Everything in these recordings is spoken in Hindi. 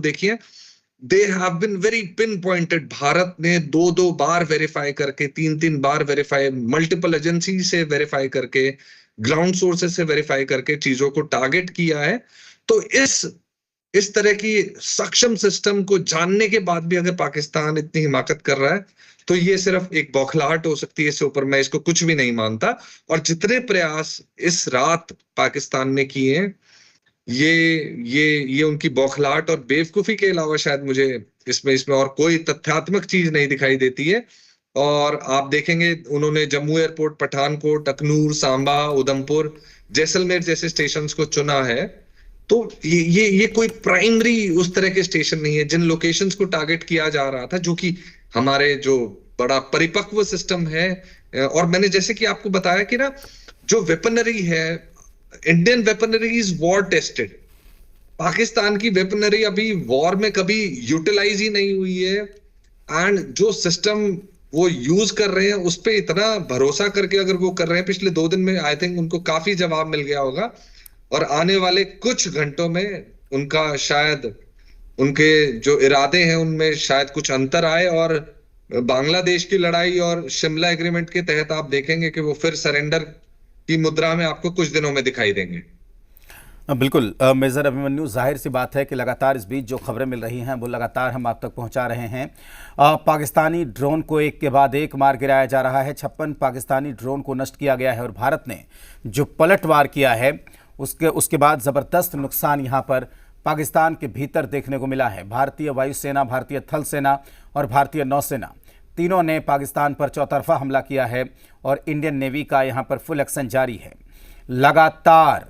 देखिए, they have been very pin pointed. Bharat ने 2-2 बार वेरीफाई करके, 3-3 बार वेरीफाई, मल्टीपल एजेंसी से वेरीफाई करके, ग्राउंड सोर्सेस से वेरीफाई करके चीजों को टारगेट किया है। तो इस तरह की सक्षम सिस्टम को जानने के बाद भी अगर पाकिस्तान इतनी हिमाकत कर रहा है, तो ये सिर्फ एक बौखलाहट हो सकती है। इससे ऊपर मैं इसको कुछ भी नहीं मानता। और जितने प्रयास इस रात पाकिस्तान ने किए हैं, ये उनकी बौखलाहट और बेवकूफी के अलावा शायद मुझे इसमें और कोई तथ्यात्मक चीज नहीं दिखाई देती है। और आप देखेंगे, उन्होंने जम्मू एयरपोर्ट, पठानकोट, अखनूर, सांबा, उधमपुर, जैसलमेर जैसे स्टेशंस को चुना है। तो ये कोई प्राइमरी उस तरह के स्टेशन नहीं है। जिन लोकेशंस को टारगेट किया जा रहा था, जो कि हमारे जो बड़ा परिपक्व सिस्टम है, और मैंने जैसे कि आपको बताया कि ना, जो वेपनरी है, Indian weaponry is war tested. Pakistan की वेपनरी अभी वॉर में कभी यूटिलाइज ही नहीं हुई है। एंड जो सिस्टम वो यूज कर रहे हैं, उस पर इतना भरोसा करके अगर वो कर रहे हैं, पिछले 2 दिन में आई थिंक उनको काफी जवाब मिल गया होगा। और आने वाले कुछ घंटों में उनका शायद, उनके जो इरादे हैं उनमें शायद कुछ अंतर आए, और बांग्लादेश की लड़ाई और शिमला एग्रीमेंट के तहत आप देखेंगे कि वो फिर सरेंडर की मुद्रा में आपको कुछ दिनों में दिखाई देंगे। बिल्कुल मेजर अभिमन्यु, जाहिर सी बात है कि लगातार इस बीच जो खबरें मिल रही हैं वो लगातार हम आप तक पहुंचा रहे हैं। पाकिस्तानी ड्रोन को एक के बाद एक मार गिराया जा रहा है। 56 पाकिस्तानी ड्रोन को नष्ट किया गया है और भारत ने जो पलटवार किया है उसके बाद ज़बरदस्त नुकसान यहाँ पर पाकिस्तान के भीतर देखने को मिला है। भारतीय वायुसेना, भारतीय थल सेना और भारतीय नौसेना तीनों ने पाकिस्तान पर चौतरफा हमला किया है और इंडियन नेवी का यहाँ पर फुल एक्शन जारी है। लगातार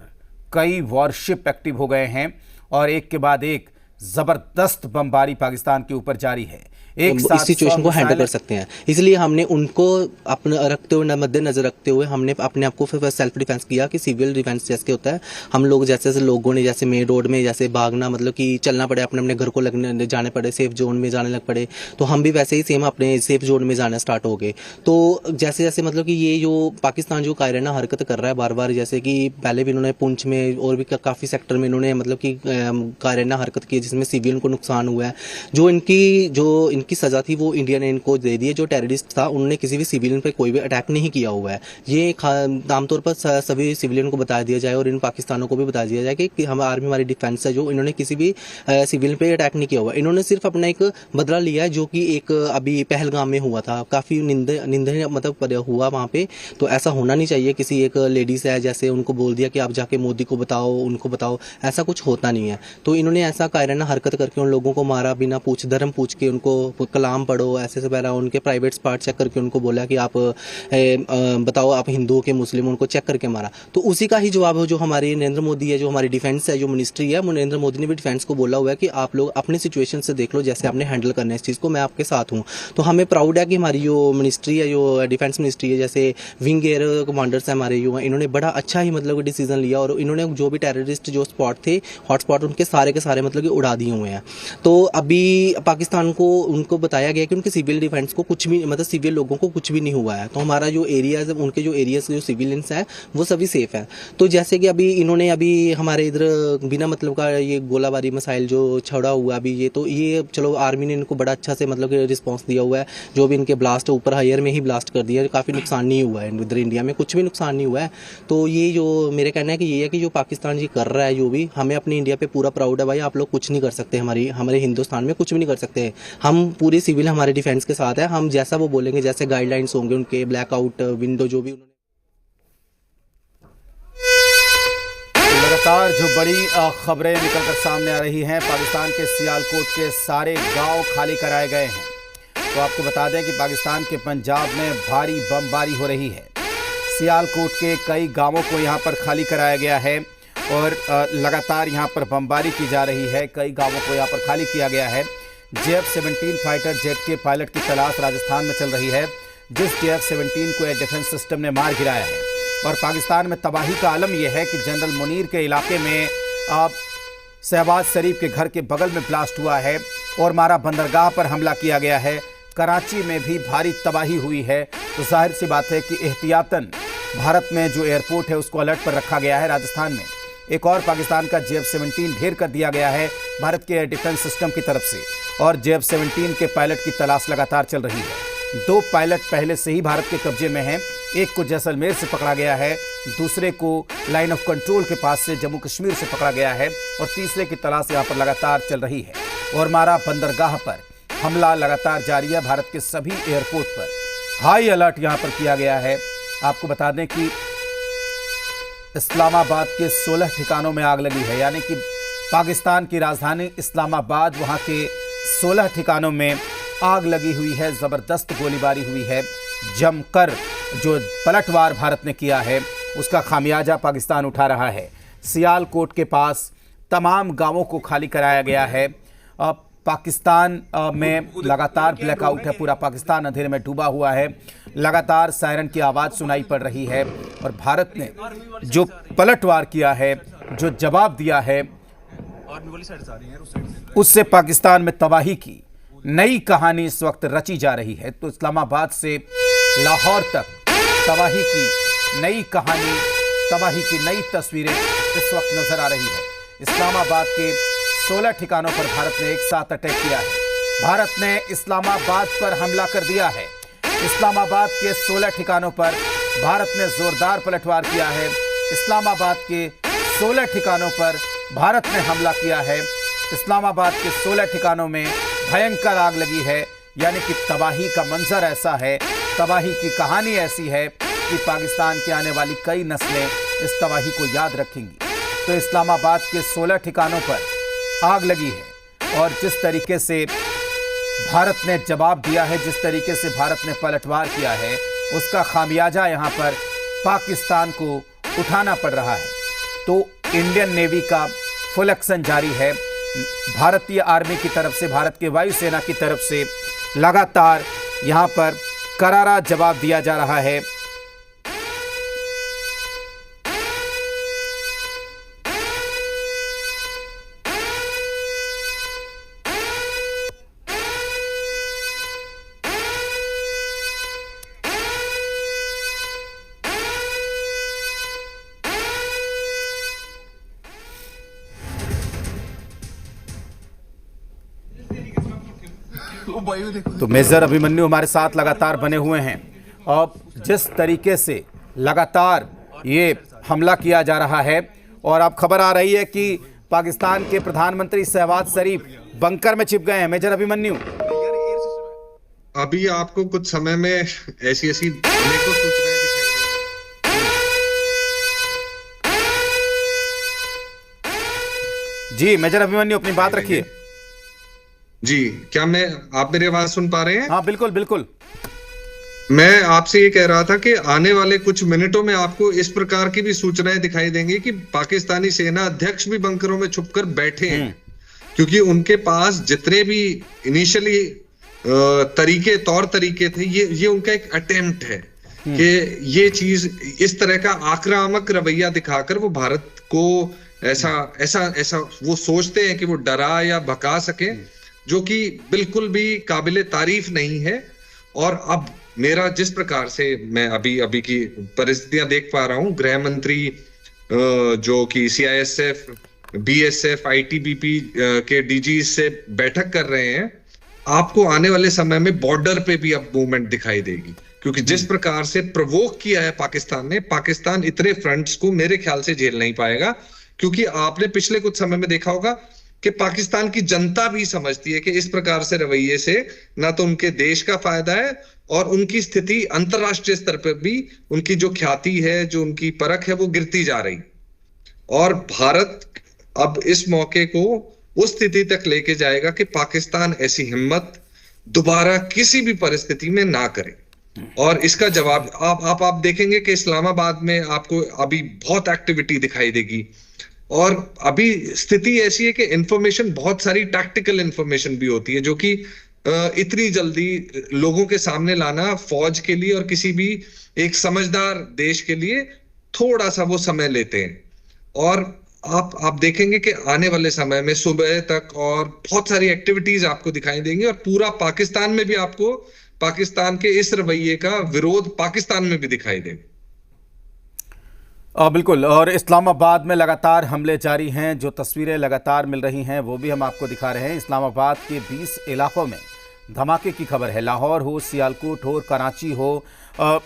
कई वॉरशिप एक्टिव हो गए हैं और एक के बाद एक ज़बरदस्त बमबारी पाकिस्तान के ऊपर जारी है। एक इस सिचुएशन को हैंडल कर सकते हैं, इसलिए हमने उनको अपने रखते हुए, मद्देनजर रखते हुए हमने अपने आप को फिर सेल्फ डिफेंस किया कि सिविल डिफेंस जैसे होता है। हम लोग जैसे लोगों ने जैसे मेन रोड में जैसे भागना, मतलब कि चलना पड़े, अपने अपने घर को लगने जाने पड़े, सेफ जोन में जाने लग पड़े, तो हम भी वैसे ही सेम अपने सेफ जोन में जाना स्टार्ट हो गए। तो जैसे जैसे मतलब कि ये जो पाकिस्तान जो कायराना हरकत कर रहा है बार बार, जैसे कि पहले भी इन्होंने पुंछ में और भी काफ़ी सेक्टर में इन्होंने मतलब कि कायराना हरकत की जिसमें सिविलियन को नुकसान हुआ है। जो इनकी सज़ा थी वो इंडिया ने इनको दे दी है। जो टेररिस्ट था उन्होंने किसी भी सिविलियन पे कोई भी अटैक नहीं किया हुआ है। ये आमतौर पर सभी सिविलियन को बता दिया जाए और इन पाकिस्तानों को भी बता दिया जाए कि हम आर्मी हमारी डिफेंस है, जो इन्होंने किसी भी सिविलियन पे अटैक नहीं किया हुआ। इन्होंने सिर्फ अपना एक बदला लिया है, जो कि एक अभी पहलगाम में हुआ था, काफ़ी निंदनीय मतलब हुआ वहाँ पे। तो ऐसा होना नहीं चाहिए। किसी एक लेडीज़ है जैसे उनको बोल दिया कि आप जाके मोदी को बताओ, उनको बताओ, ऐसा कुछ होता नहीं है। तो इन्होंने ऐसा कायराना हरकत करके उन लोगों को मारा, बिना धर्म पूछ के उनको कलाम पढ़ो ऐसे से पहला उनके प्राइवेट पार्ट चेक करके उनको बोला कि आप बताओ आप हिंदू के मुस्लिम, उनको चेक करके मारा। तो उसी का ही जवाब है जो हमारी नरेंद्र मोदी है, जो हमारी डिफेंस है, जो मिनिस्ट्री है, नरेंद्र मोदी ने भी डिफेंस को बोला हुआ है कि आप लोग अपने सिचुएशन से देख लो, जैसे आपने हैंडल करना है इस चीज़ को, मैं आपके साथ हूँ। तो हमें प्राउड है कि हमारी जो मिनिस्ट्री है, जो डिफेंस मिनिस्ट्री है, जैसे विंग एयर कमांडर्स है हमारे, जो इन्होंने बड़ा अच्छा ही मतलब डिसीजन लिया और इन्होंने जो भी टेररिस्ट जो स्पॉट थे, हॉटस्पॉट, उनके सारे के सारे मतलब कि उड़ा दिए हुए हैं। तो अभी पाकिस्तान को उनको बताया गया कि उनके सिविल डिफेंस को कुछ भी, मतलब सिविल लोगों को कुछ भी नहीं हुआ है। तो हमारा जो एरियाज है, उनके जो एरियाज जो सिविलियंस हैं वो सभी सेफ है। तो जैसे कि अभी इन्होंने अभी हमारे इधर बिना मतलब का ये गोलाबारी मिसाइल जो छोड़ा हुआ अभी, ये चलो आर्मी ने इनको बड़ा अच्छा से मतलब कि रिस्पॉन्स दिया हुआ है। जो भी इनके ब्लास्ट ऊपर हायर में ही ब्लास्ट कर दिया, काफ़ी नुकसान नहीं हुआ है, इधर इंडिया में कुछ भी नुकसान नहीं हुआ है। तो ये जो मेरे कहना है कि ये है कि जो पाकिस्तान जी कर रहा है, जो भी, हमें अपने इंडिया पे पूरा प्राउड है। भाई आप लोग कुछ नहीं कर सकते, हमारे हिंदुस्तान में कुछ भी नहीं कर सकते। हम पूरी सिविल हमारे डिफेंस के साथ है। हम जैसा वो बोलेंगे, जैसे गाइडलाइंस होंगे उनके, ब्लैकआउट विंडो जो भी उन्होंने। लगातार जो बड़ी खबरें निकलकर सामने आ रही हैं, पाकिस्तान के सियालकोट के सारे गांव खाली कराए गए हैं। तो आपको बता दें कि पाकिस्तान के पंजाब में भारी बमबारी हो रही है। सियालकोट के कई गांवों को यहां पर खाली कराया गया है और लगातार यहां पर बमबारी की जा रही है। कई गांवों को यहां पर खाली किया गया है। JF-17 फाइटर जेट के पायलट की तलाश राजस्थान में चल रही है, जिस JF-17 को एयर डिफेंस सिस्टम ने मार गिराया है। और पाकिस्तान में तबाही का आलम यह है कि जनरल मुनीर के इलाके में शहबाज शरीफ के घर के बगल में ब्लास्ट हुआ है और मारा बंदरगाह पर हमला किया गया है। कराची में भी भारी तबाही हुई है। तो जाहिर सी बात है कि एहतियातन भारत में जो एयरपोर्ट है उसको अलर्ट पर रखा गया है राजस्थान में। एक और पाकिस्तान का JF-17 ढेर कर दिया गया है भारत के एयर डिफेंस सिस्टम की तरफ से, और JF-17 के पायलट की तलाश लगातार चल रही है। 2 पायलट पहले से ही भारत के कब्जे में हैं। एक को जैसलमेर से पकड़ा गया है, दूसरे को लाइन ऑफ कंट्रोल के पास से जम्मू कश्मीर से पकड़ा गया है, और तीसरे की तलाश यहाँ पर लगातार चल रही है। और मारा बंदरगाह पर हमला लगातार जारी है। भारत के सभी एयरपोर्ट पर हाई अलर्ट यहाँ पर किया गया है। आपको बता दें कि इस्लामाबाद के 16 ठिकानों में आग लगी है, यानी कि पाकिस्तान की राजधानी इस्लामाबाद, वहाँ के 16 ठिकानों में आग लगी हुई है। ज़बरदस्त गोलीबारी हुई है। जमकर जो पलटवार भारत ने किया है उसका खामियाजा पाकिस्तान उठा रहा है। सियालकोट के पास तमाम गांवों को खाली कराया गया है। पाकिस्तान में लगातार ब्लैकआउट है, पूरा पाकिस्तान अंधेरे में डूबा हुआ है। लगातार सायरन की आवाज़ सुनाई पड़ रही है, और भारत ने जो पलटवार किया है, जो जवाब दिया है, उससे पाकिस्तान में तबाही की नई कहानी इस वक्त रची जा रही है। तो इस्लामाबाद से लाहौर तक तबाही की नई कहानी, तबाही की नई तस्वीरें इस वक्त नजर आ रही है। इस्लामाबाद के 16 ठिकानों पर भारत ने एक साथ अटैक किया है। भारत ने इस्लामाबाद पर हमला कर दिया है। इस्लामाबाद के 16 ठिकानों पर भारत ने जोरदार पलटवार किया है। इस्लामाबाद के 16 ठिकानों पर भारत ने हमला किया है। इस्लामाबाद के 16 ठिकानों में भयंकर आग लगी है, यानी कि तबाही का मंजर ऐसा है, तबाही की कहानी ऐसी है कि पाकिस्तान की आने वाली कई नस्लें इस तबाही को याद रखेंगी। तो इस्लामाबाद के 16 ठिकानों पर आग लगी है, और जिस तरीके से भारत ने जवाब दिया है, जिस तरीके से भारत ने पलटवार किया है, उसका खामियाजा यहाँ पर पाकिस्तान को उठाना पड़ रहा है। तो इंडियन नेवी का फुल एक्शन जारी है। भारतीय आर्मी की तरफ से, भारत के वायुसेना की तरफ से लगातार यहाँ पर करारा जवाब दिया जा रहा है। तो मेजर अभिमन्यु हमारे साथ लगातार बने हुए हैं, और जिस तरीके से लगातार ये हमला किया जा रहा है, और अब खबर आ रही है कि पाकिस्तान के प्रधानमंत्री शहबाज शरीफ बंकर में छिप गए हैं। मेजर अभिमन्यु, अभी आपको कुछ समय में ऐसी अनेकों सूचनाएं जी मेजर अभिमन्यु अपनी बात रखिए। जी, क्या आप मेरी आवाज सुन पा रहे हैं? हाँ बिल्कुल बिल्कुल। मैं आपसे ये कह रहा था कि आने वाले कुछ मिनटों में आपको इस प्रकार की भी सूचनाएं दिखाई देंगी कि पाकिस्तानी सेना अध्यक्ष भी बंकरों में छुपकर बैठे हैं, क्योंकि उनके पास जितने भी इनिशियली तौर तरीके थे, ये उनका एक अटेम्प्ट है कि ये चीज, इस तरह का आक्रामक रवैया दिखाकर वो भारत को ऐसा वो सोचते हैं कि वो डरा या भगा सके, जो कि बिल्कुल भी काबिले तारीफ नहीं है। और अब मेरा जिस प्रकार से मैं अभी की परिस्थितियां देख पा रहा हूं, गृह मंत्री जो कि CISF, BSF, ITBP के DG से बैठक कर रहे हैं, आपको आने वाले समय में बॉर्डर पे भी अब मूवमेंट दिखाई देगी, क्योंकि जिस प्रकार से प्रोवोक किया है पाकिस्तान ने, पाकिस्तान इतने फ्रंट्स को मेरे ख्याल से झेल नहीं पाएगा। क्योंकि आपने पिछले कुछ समय में देखा होगा कि पाकिस्तान की जनता भी समझती है कि इस प्रकार से रवैये से ना तो उनके देश का फायदा है, और उनकी स्थिति अंतरराष्ट्रीय स्तर पर भी, उनकी जो ख्याति है, जो उनकी परख है, वो गिरती जा रही। और भारत अब इस मौके को उस स्थिति तक लेके जाएगा कि पाकिस्तान ऐसी हिम्मत दोबारा किसी भी परिस्थिति में ना करे। और इसका जवाब आप देखेंगे कि इस्लामाबाद में आपको अभी बहुत एक्टिविटी दिखाई देगी, और अभी स्थिति ऐसी है कि इंफॉर्मेशन, बहुत सारी टैक्टिकल इंफॉर्मेशन भी होती है, जो कि इतनी जल्दी लोगों के सामने लाना फौज के लिए और किसी भी एक समझदार देश के लिए थोड़ा सा वो समय लेते हैं। और आप देखेंगे कि आने वाले समय में सुबह तक और बहुत सारी एक्टिविटीज आपको दिखाई देंगी, और पूरा पाकिस्तान में भी आपको पाकिस्तान के इस रवैये का विरोध पाकिस्तान में भी दिखाई देगा। बिल्कुल। और इस्लामाबाद में लगातार हमले जारी हैं, जो तस्वीरें लगातार मिल रही हैं वो भी हम आपको दिखा रहे हैं। इस्लामाबाद के 20 इलाकों में धमाके की खबर है। लाहौर हो, सियालकोट हो, कराची हो,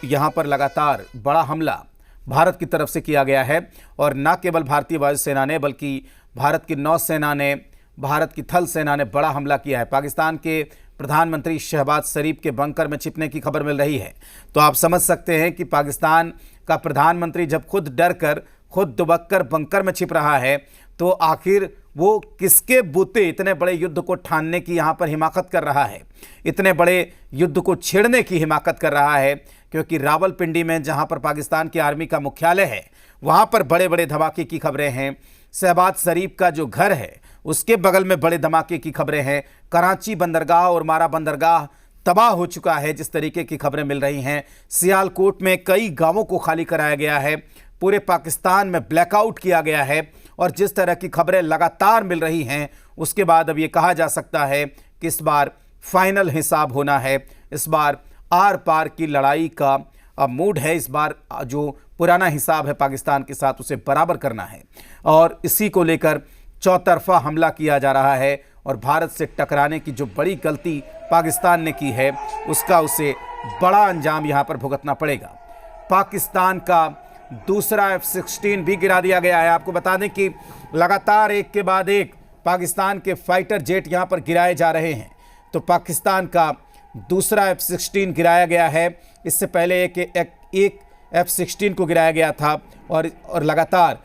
यहाँ पर लगातार बड़ा हमला भारत की तरफ से किया गया है। और न केवल भारतीय वायुसेना ने बल्कि भारत की नौसेना ने, भारत की थल सेना ने बड़ा हमला किया है। पाकिस्तान के प्रधानमंत्री शहबाज शरीफ के बंकर में छिपने की खबर मिल रही है। तो आप समझ सकते हैं कि पाकिस्तान का प्रधानमंत्री जब खुद डर कर, खुद दुबक कर बंकर में छिप रहा है, तो आखिर वो किसके बूते इतने बड़े युद्ध को ठानने की यहाँ पर हिमाकत कर रहा है, इतने बड़े युद्ध को छेड़ने की हिमाकत कर रहा है। क्योंकि रावलपिंडी में जहाँ पर पाकिस्तान की आर्मी का मुख्यालय है, वहाँ पर बड़े बड़े धमाके की खबरें हैं। शहबाज शरीफ का जो घर है उसके बगल में बड़े धमाके की खबरें हैं। कराची बंदरगाह और मारा बंदरगाह तबाह हो चुका है, जिस तरीके की खबरें मिल रही हैं। सियालकोट में कई गांवों को खाली कराया गया है, पूरे पाकिस्तान में ब्लैकआउट किया गया है। और जिस तरह की खबरें लगातार मिल रही हैं, उसके बाद अब ये कहा जा सकता है कि इस बार फाइनल हिसाब होना है। इस बार आर पार की लड़ाई का मूड है। इस बार जो पुराना हिसाब है पाकिस्तान के साथ, उसे बराबर करना है। और इसी को लेकर चौतरफा हमला किया जा रहा है। और भारत से टकराने की जो बड़ी गलती पाकिस्तान ने की है, उसका उसे बड़ा अंजाम यहाँ पर भुगतना पड़ेगा। पाकिस्तान का दूसरा F-16 भी गिरा दिया गया है। आपको बता दें कि लगातार एक के बाद एक पाकिस्तान के फाइटर जेट यहाँ पर गिराए जा रहे हैं। तो पाकिस्तान का दूसरा F-16 गिराया गया है। इससे पहले एक F-16 को गिराया गया था। और लगातार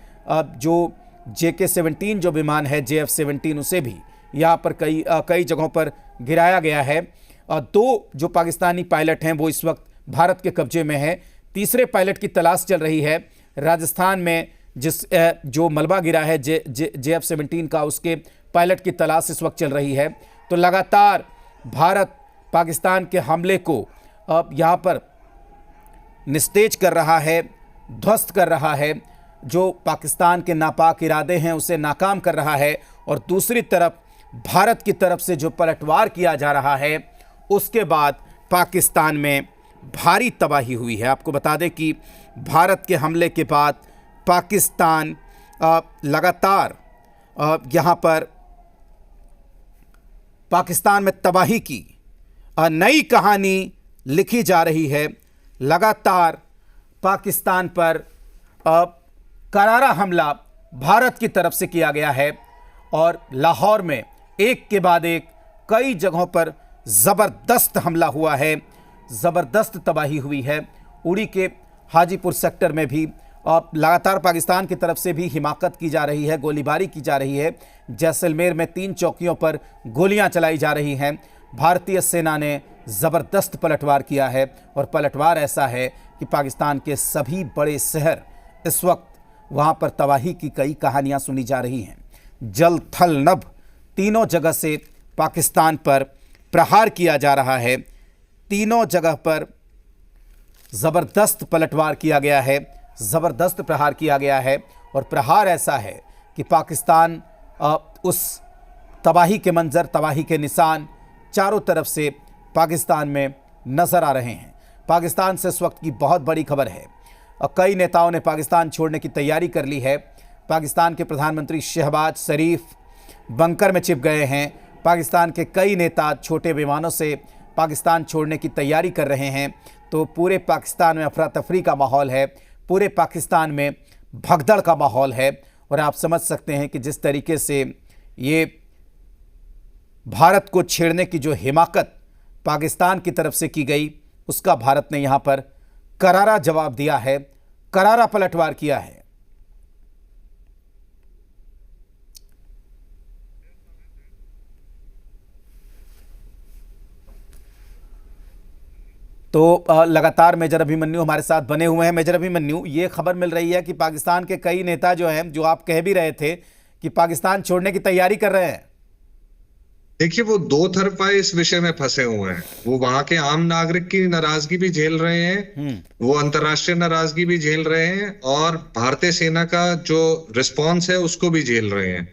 जो JK-17 जो विमान है, JF-17, उसे भी यहाँ पर कई जगहों पर गिराया गया है। दो जो पाकिस्तानी पायलट हैं वो इस वक्त भारत के कब्जे में है। तीसरे पायलट की तलाश चल रही है। राजस्थान में जो मलबा गिरा है JF-17 का, उसके पायलट की तलाश इस वक्त चल रही है। तो लगातार भारत पाकिस्तान के हमले को अब यहाँ पर निस्तेज कर रहा है, ध्वस्त कर रहा है। जो पाकिस्तान के नापाक इरादे हैं उसे नाकाम कर रहा है। और दूसरी तरफ भारत की तरफ से जो पलटवार किया जा रहा है, उसके बाद पाकिस्तान में भारी तबाही हुई है। आपको बता दें कि भारत के हमले के बाद पाकिस्तान लगातार यहाँ पर पाकिस्तान में तबाही की नई कहानी लिखी जा रही है। लगातार पाकिस्तान पर करारा हमला भारत की तरफ से किया गया है। और लाहौर में एक के बाद एक कई जगहों पर ज़बरदस्त हमला हुआ है, ज़बरदस्त तबाही हुई है। उड़ी के हाजीपुर सेक्टर में भी लगातार पाकिस्तान की तरफ से भी हिमाकत की जा रही है, गोलीबारी की जा रही है। जैसलमेर में 3 चौकियों पर गोलियां चलाई जा रही हैं। भारतीय सेना ने ज़बरदस्त पलटवार किया है। और पलटवार ऐसा है कि पाकिस्तान के सभी बड़े शहर, इस वक्त वहाँ पर तबाही की कई कहानियाँ सुनी जा रही हैं। जल थल नभ तीनों जगह से पाकिस्तान पर प्रहार किया जा रहा है। तीनों जगह पर ज़बरदस्त पलटवार किया गया है, ज़बरदस्त प्रहार किया गया है। और प्रहार ऐसा है कि पाकिस्तान उस तबाही के मंजर, तबाही के निशान चारों तरफ से पाकिस्तान में नज़र आ रहे हैं। पाकिस्तान से इस वक्त की बहुत बड़ी खबर है। कई नेताओं ने पाकिस्तान छोड़ने की तैयारी कर ली है। पाकिस्तान के प्रधानमंत्री शहबाज शरीफ बंकर में छिप गए हैं। पाकिस्तान के कई नेता छोटे विमानों से पाकिस्तान छोड़ने की तैयारी कर रहे हैं। तो पूरे पाकिस्तान में अफरा तफरी का माहौल है, पूरे पाकिस्तान में भगदड़ का माहौल है। और आप समझ सकते हैं कि जिस तरीके से ये भारत को छेड़ने की जो हिमाकत पाकिस्तान की तरफ से की गई, उसका भारत ने यहाँ पर करारा जवाब दिया है, करारा पलटवार किया है। तो लगातार मेजर अभिमन्यु हमारे साथ बने हुए हैं। मेजर अभिमन्यु, ये खबर मिल रही है कि पाकिस्तान के कई नेता जो हैं, जो आप कह भी रहे थे कि पाकिस्तान छोड़ने की तैयारी कर रहे हैं। देखिए, वो दो तरफा इस विषय में फंसे हुए हैं। वो वहां के आम नागरिक की नाराजगी भी झेल रहे हैं, वो अंतर्राष्ट्रीय नाराजगी भी झेल रहे हैं, और भारतीय सेना का जो रिस्पॉन्स है उसको भी झेल रहे हैं।